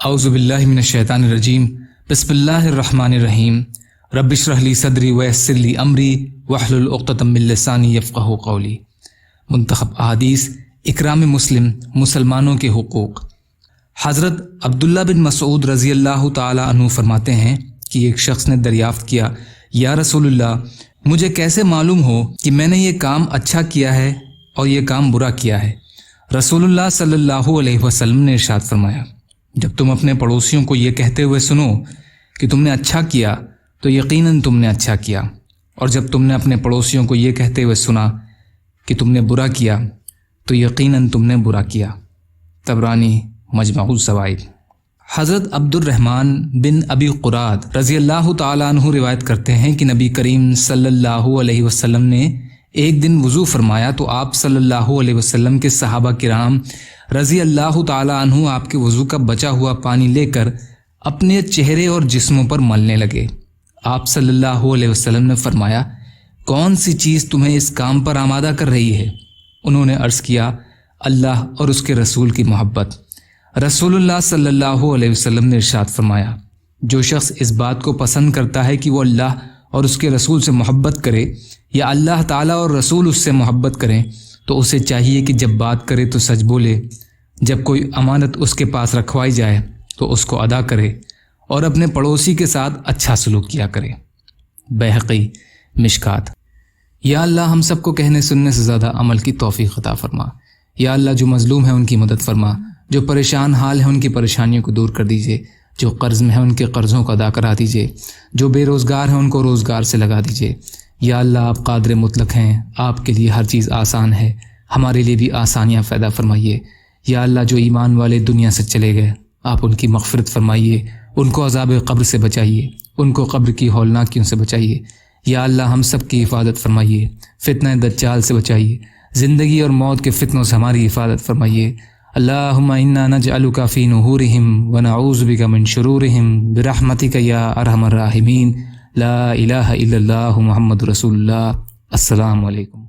اعوذ باللہ من الشیطان الرجیم بسم اللہ الرحمن الرحیم رب اشرح لی صدری ویسر لی امری واحلل عقدۃ من لسانی یفقہوا قولی۔ منتخب احادیث اکرام مسلم، مسلمانوں کے حقوق۔ حضرت عبداللہ بن مسعود رضی اللہ تعالی عنہ فرماتے ہیں کہ ایک شخص نے دریافت کیا، یا رسول اللہ، مجھے کیسے معلوم ہو کہ میں نے یہ کام اچھا کیا ہے اور یہ کام برا کیا ہے؟ رسول اللہ صلی اللہ علیہ وسلم نے ارشاد فرمایا، جب تم اپنے پڑوسیوں کو یہ کہتے ہوئے سنو کہ تم نے اچھا کیا تو یقیناً تم نے اچھا کیا، اور جب تم نے اپنے پڑوسیوں کو یہ کہتے ہوئے سنا کہ تم نے برا کیا تو یقیناً تم نے برا کیا۔ طبرانی مجمع الزوائد۔ حضرت عبد الرحمن بن ابی قراد رضی اللہ تعالیٰ عنہ روایت کرتے ہیں کہ نبی کریم صلی اللہ علیہ وسلم نے ایک دن وضو فرمایا تو آپ صلی اللہ علیہ وسلم کے صحابہ کرام رضی اللہ تعالیٰ عنہ آپ کے وضو کا بچا ہوا پانی لے کر اپنے چہرے اور جسموں پر ملنے لگے۔ آپ صلی اللہ علیہ وسلم نے فرمایا، کون سی چیز تمہیں اس کام پر آمادہ کر رہی ہے؟ انہوں نے عرض کیا، اللہ اور اس کے رسول کی محبت۔ رسول اللہ صلی اللہ علیہ وسلم نے ارشاد فرمایا، جو شخص اس بات کو پسند کرتا ہے کہ وہ اللہ اور اس کے رسول سے محبت کرے، یا اللہ تعالیٰ اور رسول اس سے محبت کریں، تو اسے چاہیے کہ جب بات کرے تو سچ بولے، جب کوئی امانت اس کے پاس رکھوائی جائے تو اس کو ادا کرے، اور اپنے پڑوسی کے ساتھ اچھا سلوک کیا کرے۔ بیہقی مشکات۔ یا اللہ ہم سب کو کہنے سننے سے زیادہ عمل کی توفیق عطا فرما۔ یا اللہ جو مظلوم ہیں ان کی مدد فرما، جو پریشان حال ہیں ان کی پریشانیوں کو دور کر دیجیے، جو قرض میں ہیں ان کے قرضوں کو ادا کرا دیجیے، جو بے روزگار ہیں ان کو روزگار سے لگا دیجیے۔ یا اللہ آپ قادر مطلق ہیں، آپ کے لیے ہر چیز آسان ہے، ہمارے لیے بھی آسانیاں پیدا فرمائیے۔ یا اللہ جو ایمان والے دنیا سے چلے گئے آپ ان کی مغفرت فرمائیے، ان کو عذاب قبر سے بچائیے، ان کو قبر کی ہولناکیوں سے بچائیے۔ یا اللہ ہم سب کی حفاظت فرمائیے، فتنہ دجال سے بچائیے، زندگی اور موت کے فتنوں سے ہماری حفاظت فرمائیے۔ اللہم انا نجعلک فی نحورہم ونعوذ بک من شرورہم برحمتک یا ارحم الراحمین۔ لا الہ الا اللہ محمد رسول اللہ۔ السلام علیکم۔